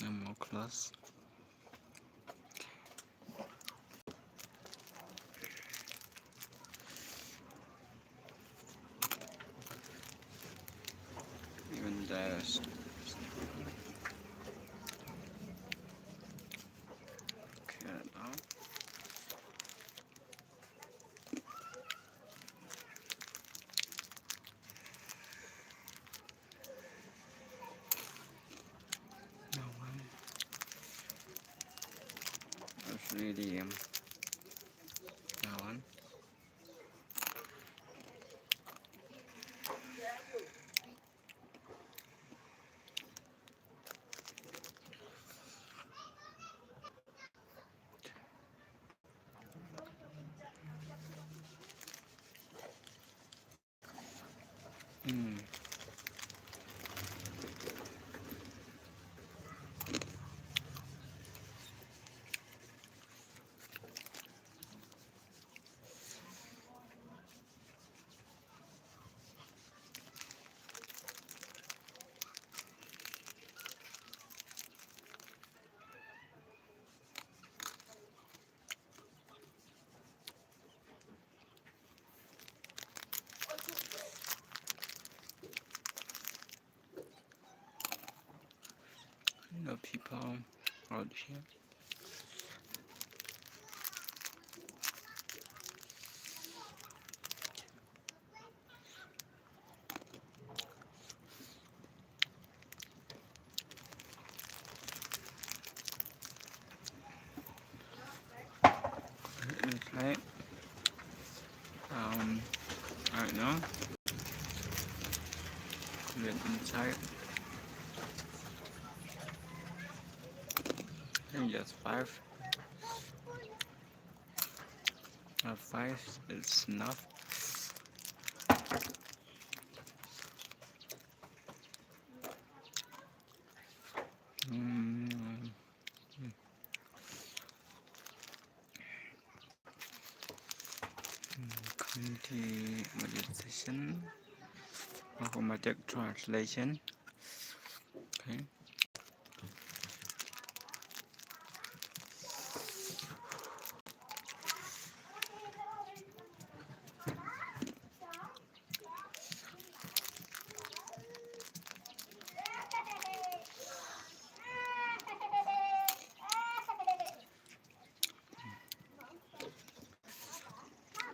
No more close. Even there's okay now. No one. It's really no one. Mm. No people out here. Okay. I don't know. Get inside. And just 5. 5 is enough. Mm. Community meditation. Automatic translation. Okay.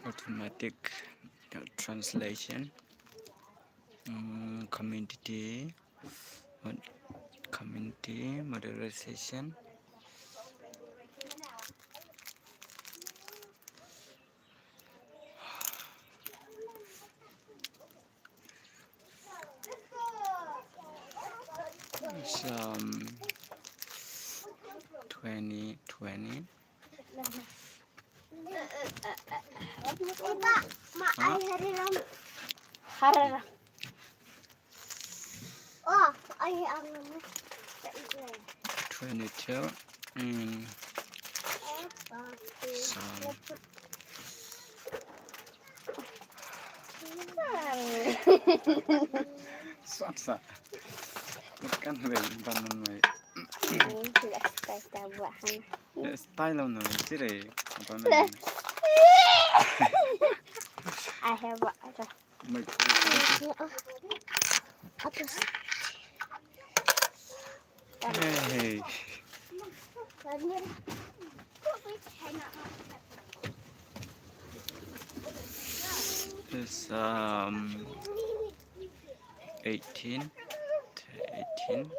Automatic translation. Community modernization. It's 2020. Mak ai hari ram. Harara. Oh, ai ang 22. Some Sasa. Bukan banan mai. Style on sire. Banan. I have water. Mai. Hey. It's 18. 18.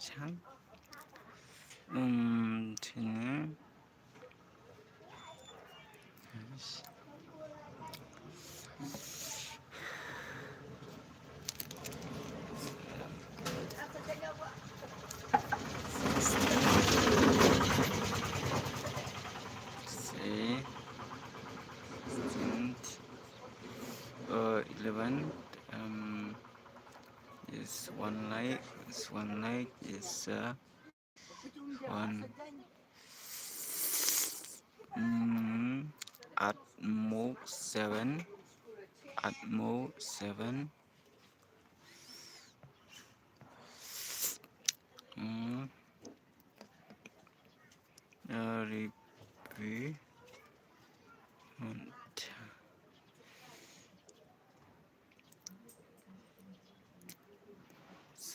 Chang. Sini. See. 11. Is one light. Is one light. Is one. At move 7. At move 7.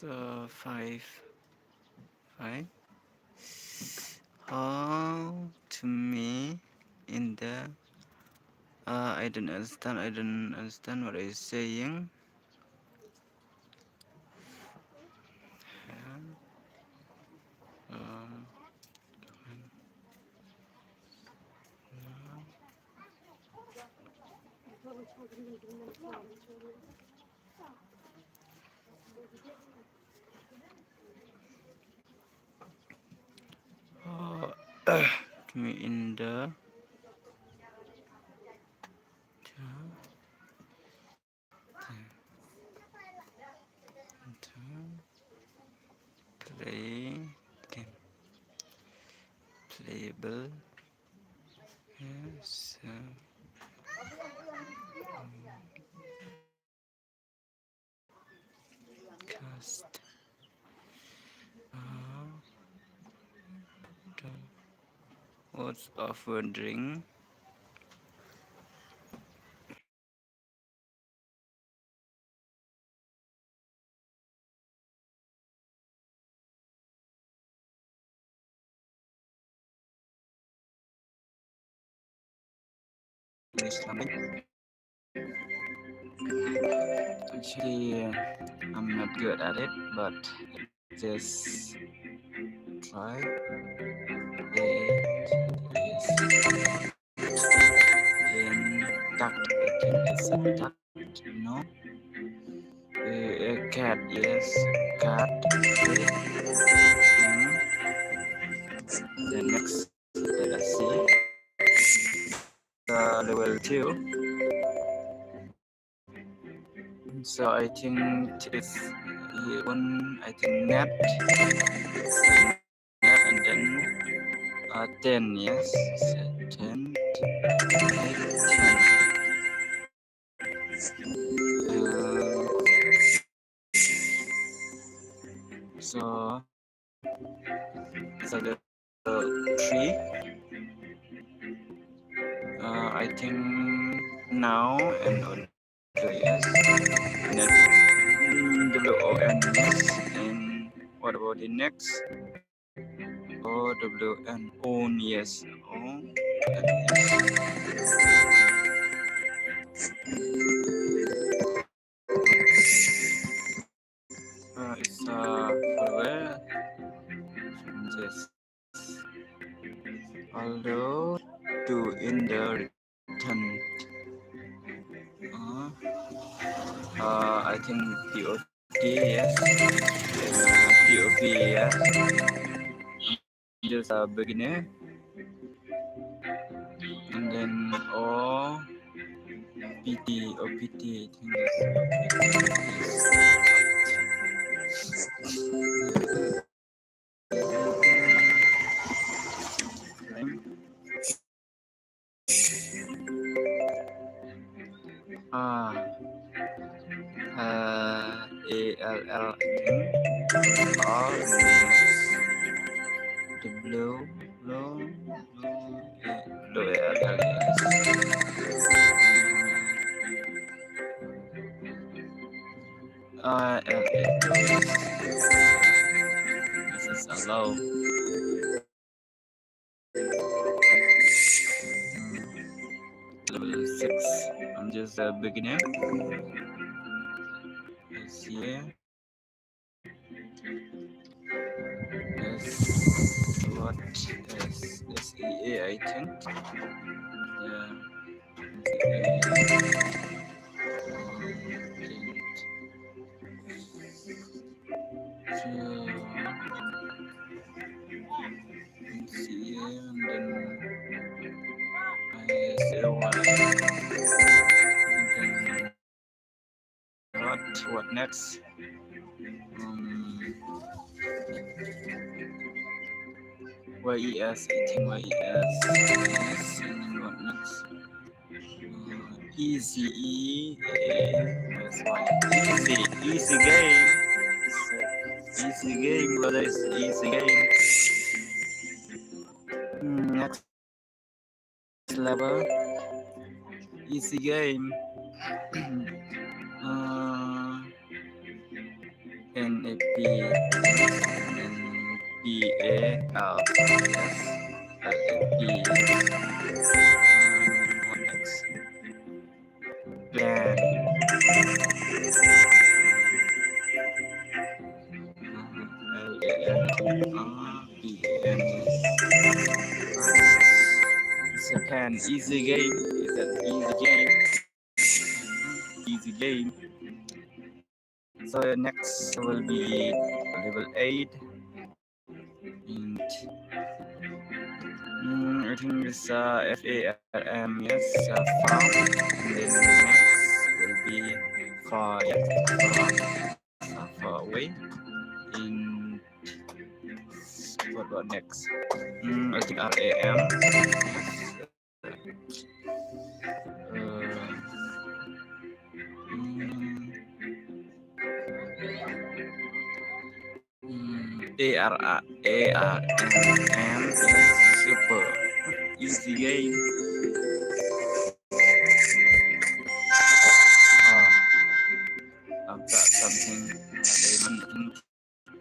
5. How to me in the I don't understand what I'm saying. Um, to me in the play game playable. Yes. Cast. What's offering? Islamic. Actually, I'm not good at it, but just try. It is in duck. I think it's a duck. No, a cat. Yes, cat. Okay. The next, let us see. Level 2. So I think it's one. I think net, and then 10. Yes, so 10. 10. So the 3. I think now and on yes. Net WON yes. And what about the next? OWN own yes. Own yes. It's follower from this. Although to in the return. Uh, I think POD yes. POP yes. Just a beginner. And then OPT, I think ah ALL I think R the blue ALL this is allow. Level 6. I'm just a beginner. Yes, yeah. Yes, what is SEA? I think. Yeah. SEA, and then I say what next? YES, I think YES. Yes, and then what next? ECE. That's why. Easy game. Easy game, brother. It's easy game. Next level. Easy game. NAP NPAL yes LAP what next plan LANPAN it's a pen easy game it's an easy game so next will be level 8 and I think it's FARM, yes, farm, and then next will be far, far away. In what about next? I think RAM. ARM is super easy game. Oh, I've got something.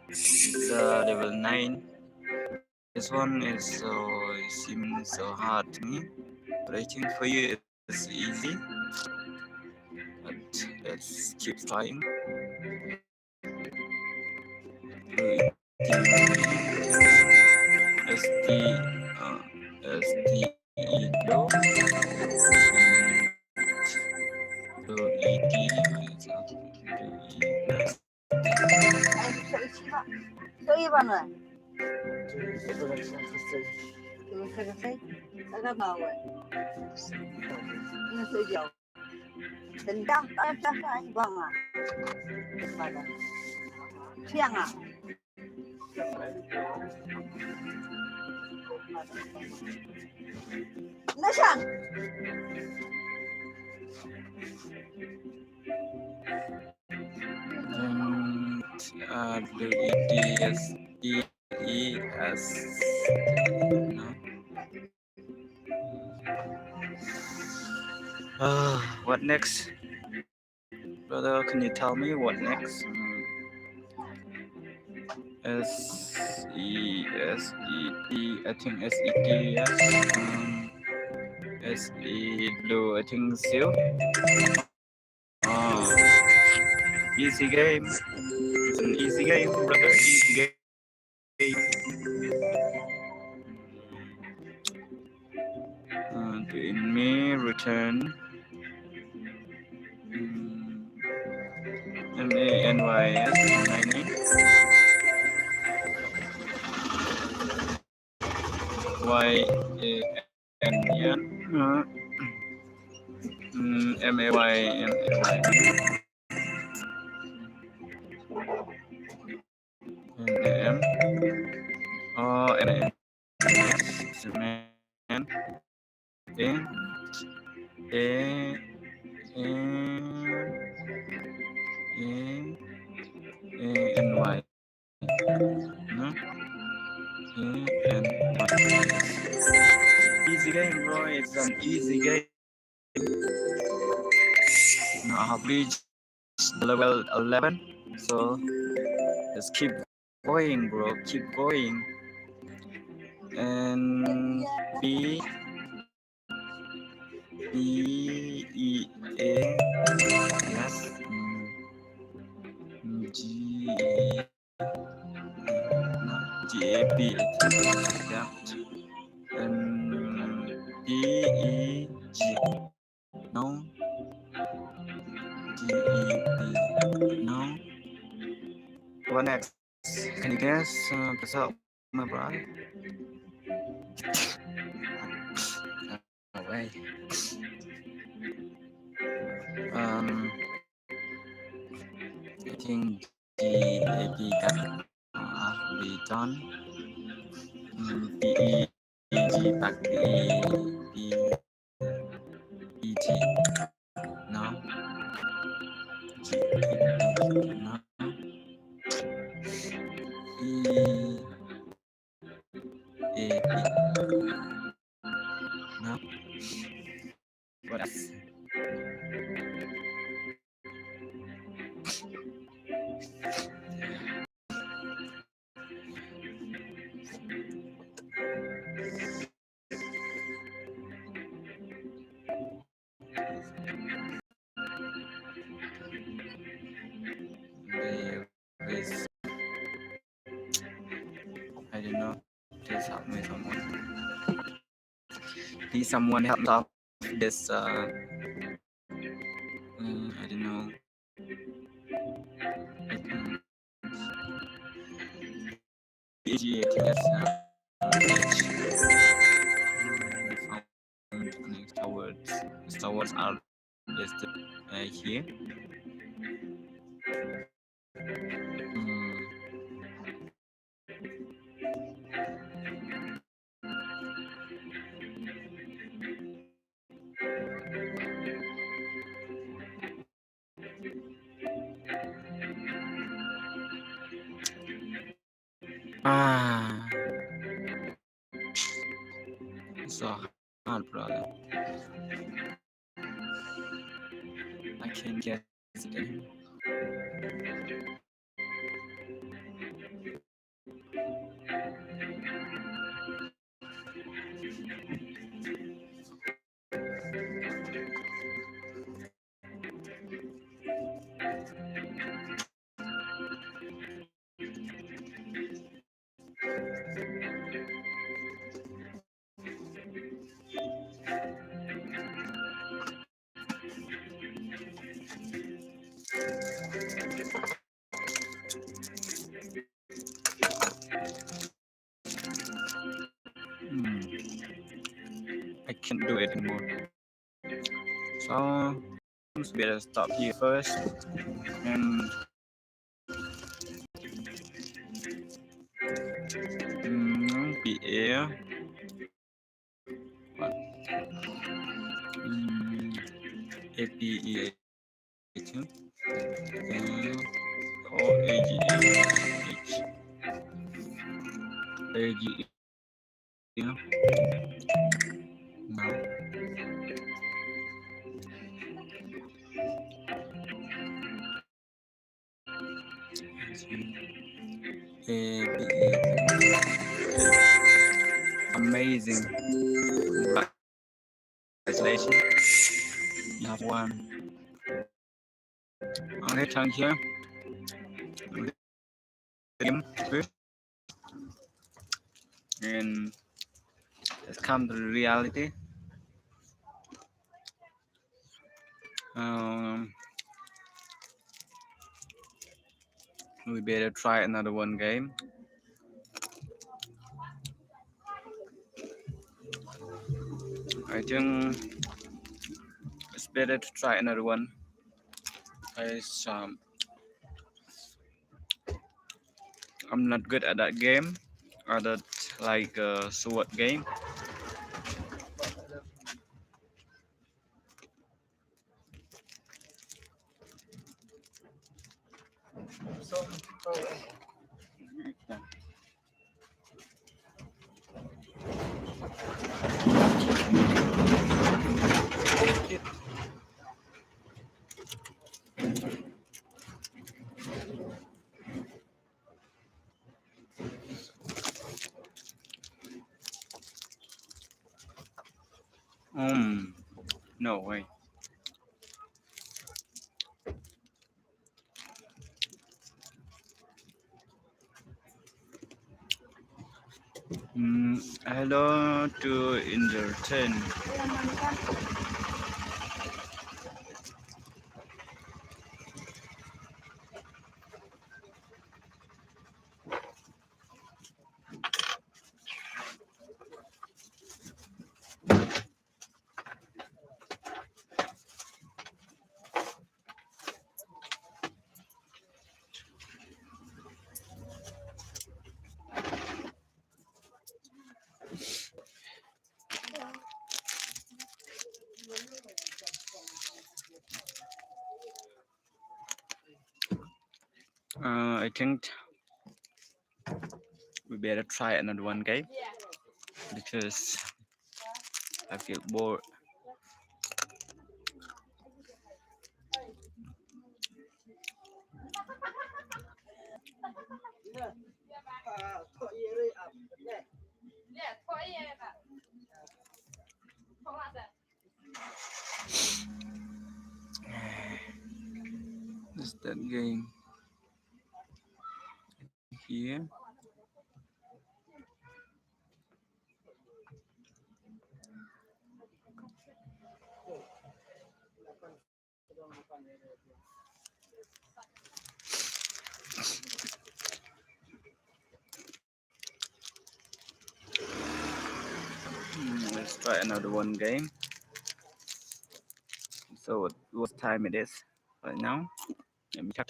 It's level 9. This one is seems so hard to me, but I think for you it's easy. But let's keep trying. ST Indo Ito iba na. Selesai. Agak mau. Ini saja. Tendang tak bang ah. Pada. Siang ah. Nasaan? WEDSEES. What next? Brother, can you tell me what next? SESET, I think SET, yes. SE blue, I think seal. Easy game. It's an easy game, brother. Easy game. In me return MANYS 90 YANN MAY NAM NAM man A A A ANY no ANY easy game, bro. It's an easy game. Now I have reached level 11, so just keep going, bro. Keep going. And B E A yes G A P yeah and D E G no D E P no what next? Can you guess? Besok my brother. No way. I think the AP can be done. PE back PET no no EAP no what else? help me, someone. Please, someone help me solve this. I don't know. I think PG, I think that's found Star Wars. Star Wars are listed here. Ah, so hard, brother. I can't guess it anymore. I can't do it anymore. So better stop here first and be air. What? APE 2 or AGH AGE no. Amazing. Congratulations. You have won. Okay, thank you. Game first. And let's come to the reality. We better try another one game. I think it's better to try another one. Because I'm not good at that game. Or that like sword game. No way. Hello to entertain. I think we better try another one game because I feel bored. What's that game? Here. try another one game. So what time it is right now? Let me check.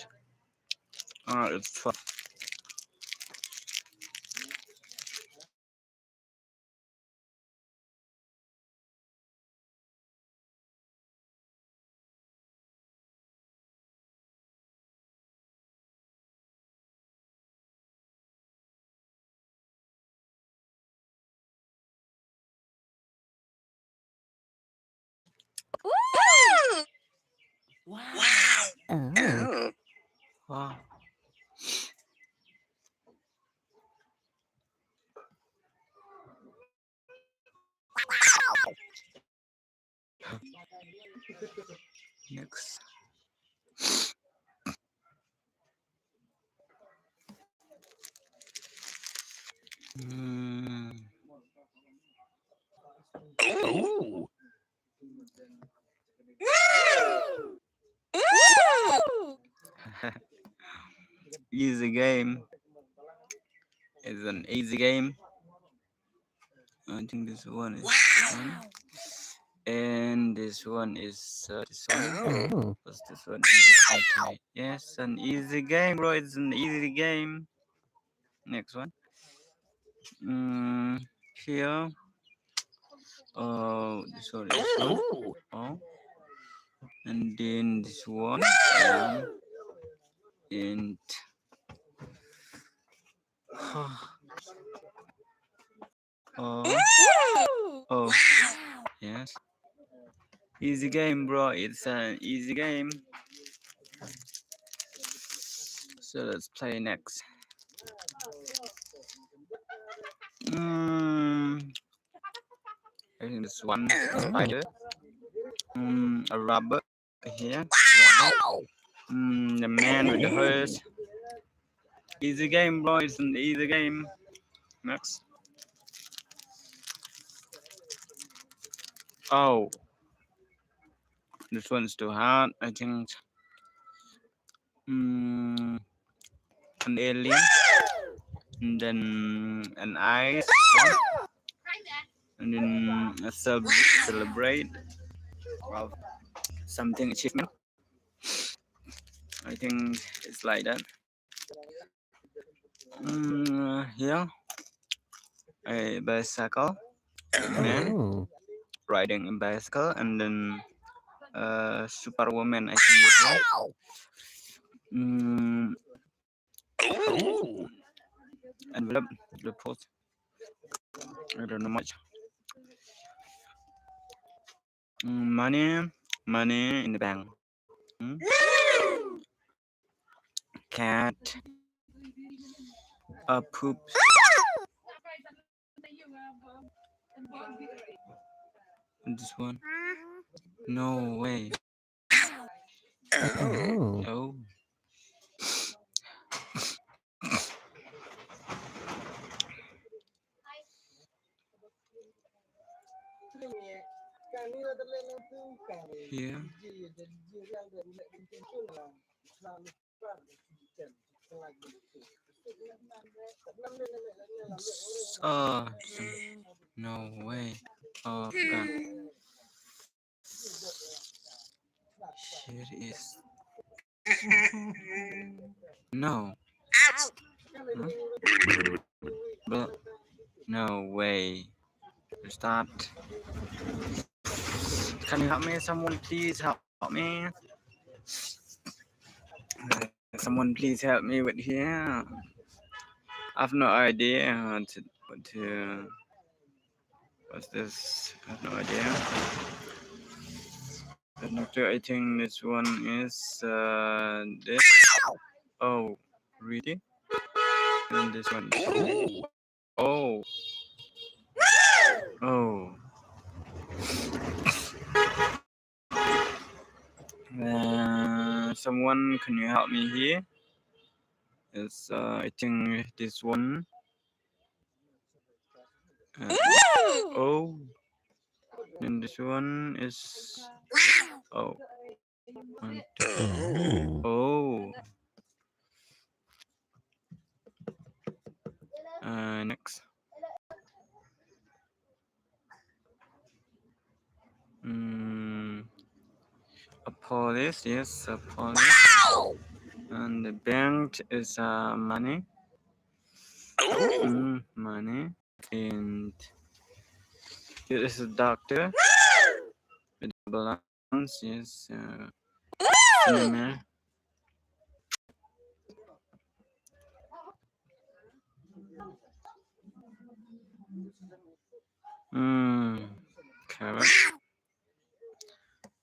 It's 12. Oh. Wow. Next. Mm. Oh. Easy game. It's an easy game. I think this one is one. And this one is this one. Oh. What's this one? And this one too. Yes, an easy game, bro. It's an easy game. Next one. Here. Oh, this one is one. Oh. Oh, and then this one. And oh, oh, yes. Easy game, bro. It's an easy game. So let's play next. I think this one is spider. A rubber here. Rubber. The man with the horse. Easy game, bro. It's an easy game. Next. Oh, this one's too hard. I think. An alien. And then an ice. And then a celebrate of something achievement. I think it's like that. Here, a bicycle, man Oh. riding a bicycle, and then Superwoman. I think this one. Oh. Envelope the post. I don't know much. Money in the bank. Cat. Poop. This one. No way. Oh. Oh. Here. Oh, no way. Oh, God. Here is. No. Huh? But no way. Start. Can you help me? Someone please help me. Someone please help me with here. I've no idea what's this. I have no idea. But I think this one is this. Oh, really? And this one. Oh. Oh. Someone, can you help me here? It's I think this one. Oh. And this one is. Oh. One, two. Oh. Oh. Next. police. Yes, police. And the bank is money. Money. And here is a doctor with balloons. Yes. Cinema. Carrot.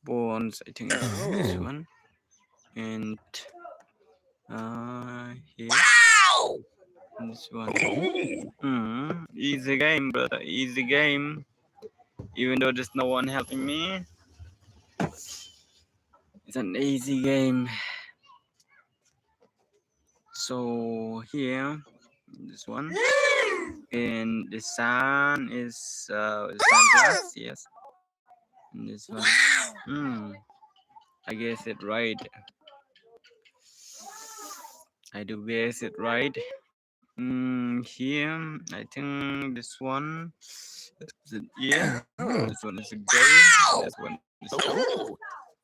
Bones. I think it's this one. And here. This one. Easy game, brother. Easy game. Even though there's no one helping me, it's an easy game. So here, this one, and the sun is sunglass, yes. And this one, I guess it right. I do guess it right. Here, I think this one is an ear. This one is a game. This one is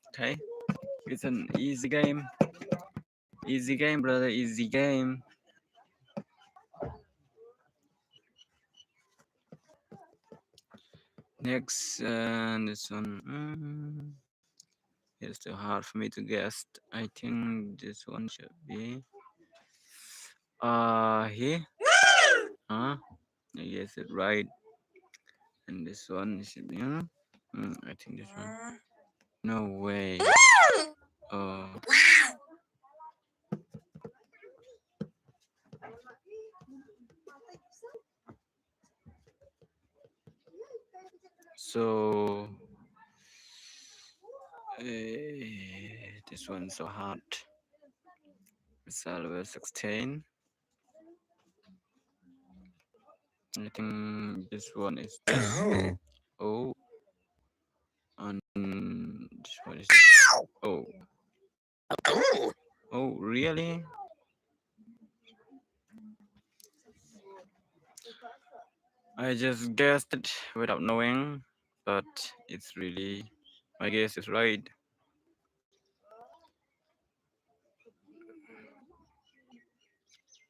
okay. It's an easy game. Easy game, brother. Easy game. Next, this one. It's too hard for me to guess. I think this one should be here. I guess it right. And this one should be I think this one. No way. So this one's so hard. It's level 16. I think this one is this. Oh. And this one is this. Oh. Oh, really? I just guessed it without knowing, but it's really, my guess is right.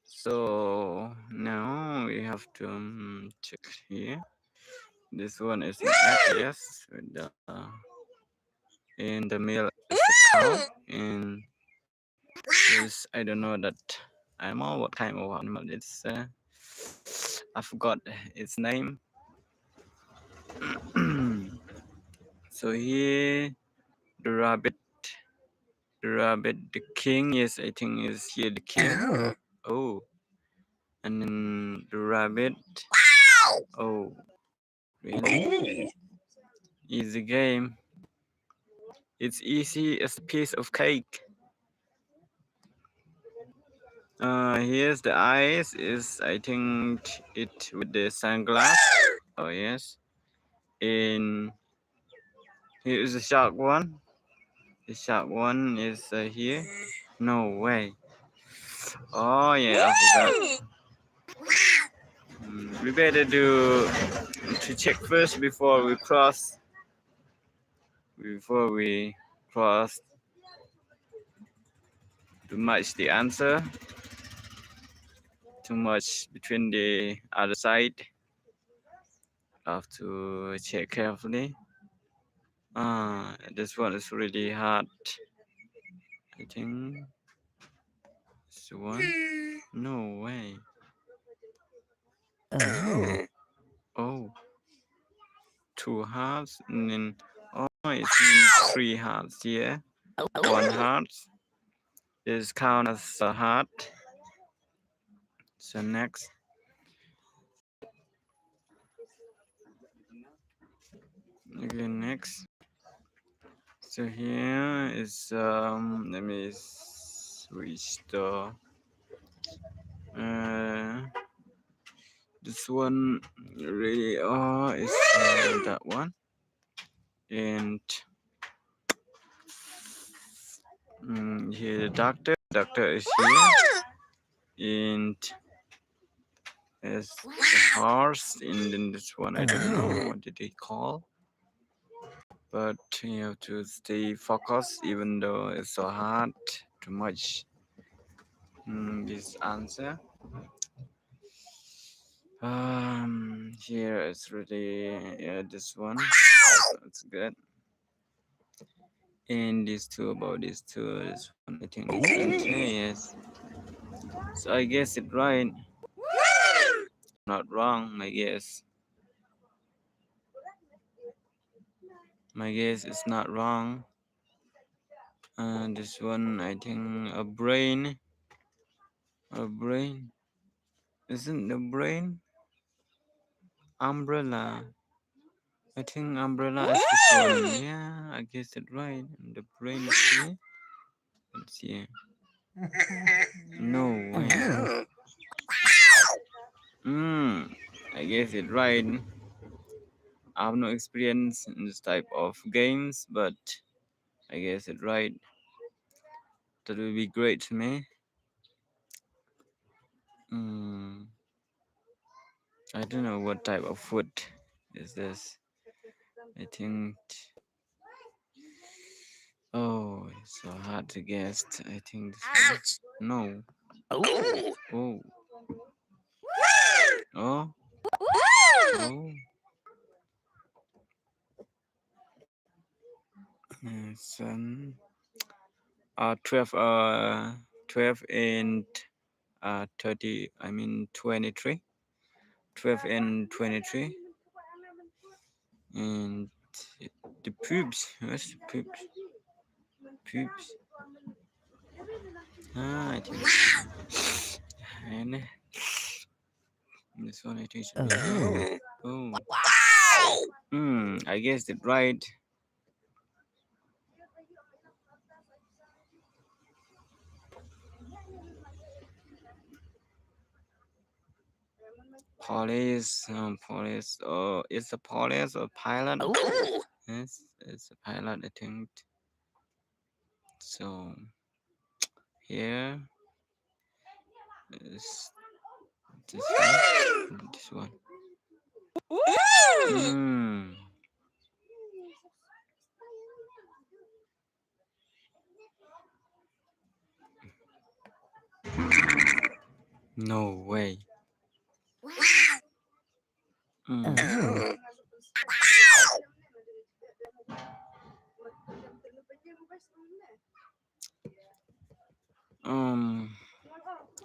So now we have to check here. This one is an egg, yes, with the, in the middle is a cow, and this I don't know that animal. What kind of animal it's? I forgot its name. So here the rabbit, the king. Yes, I think is here the king. Oh, and then the rabbit. Oh, really? Easy game. It's easy as a piece of cake. Here's the eyes. Is I think it with the sunglass. Oh yes. And here is the shark one. The shark one is here. No way. Oh yeah, I forgot. We better to check first before we cross. Before we cross to match the answer. Too much between the other side. I have to check carefully. This one is really hard. I think this one. No way. Oh, 2 hearts, and then it's 3 hearts here. 1 heart is count as a heart. So next. Again, next. So here is let me switch the this one really is that one, and here the doctor is here, and there's the horse, and then this one I don't know what did they call. but you have to stay focused even though it's so hard too much. This answer. Here it's really this one. It's good. And these two about these two. This one I think different. Yes. So I guess it right. Not wrong. My guess. My guess is not wrong. This one I think a brain. A brain. Isn't the brain? Umbrella. I think umbrella is this one. Yeah, I guess it right. The brain is here. Let's see. No way. I guess it right. I have no experience in this type of games, but I guess it right. That will be great to me. I don't know what type of food is this. I think. Oh, it's so hard to guess. I think this one. No. Oh. Oh. Oh. Oh. It's 12 12 and 30, I mean 23. 12 and 23. And the pubes. What's the pubes? Pubes. I think. And this one I think should be. Oh. I guess it right. Police, police. Oh, it's a police or pilot. Oh. Yes, it's a pilot. I think. So here is this one. This one. No way.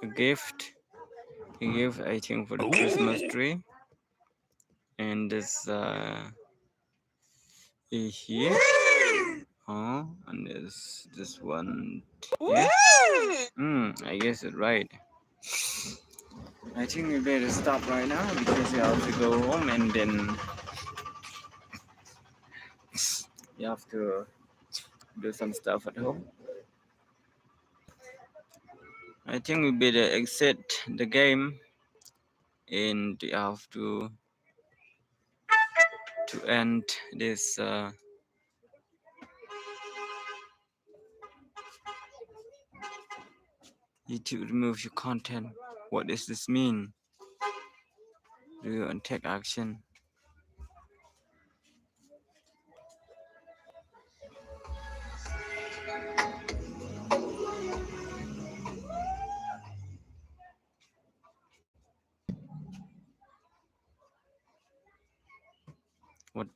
A gift. A gift, I think, for the Christmas tree. And this here. Oh, and this one. Yeah. I guess it's right. I think we better stop right now because we have to go home and then you have to do some stuff at home. I think we better exit the game and you have to end this. YouTube remove your content. What does this mean? Do you take action? What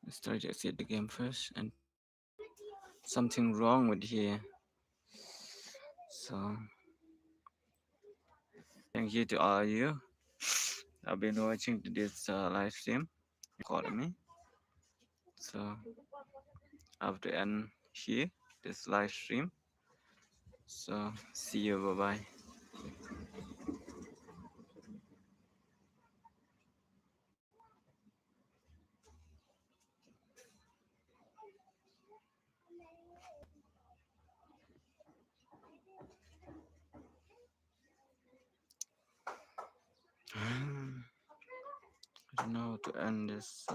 let's try to exit the game first and something wrong with here. So thank you to all of you. I've been watching this live stream. Calling me. So I have to end here this live stream. So see you. Bye bye. I don't know how to end this.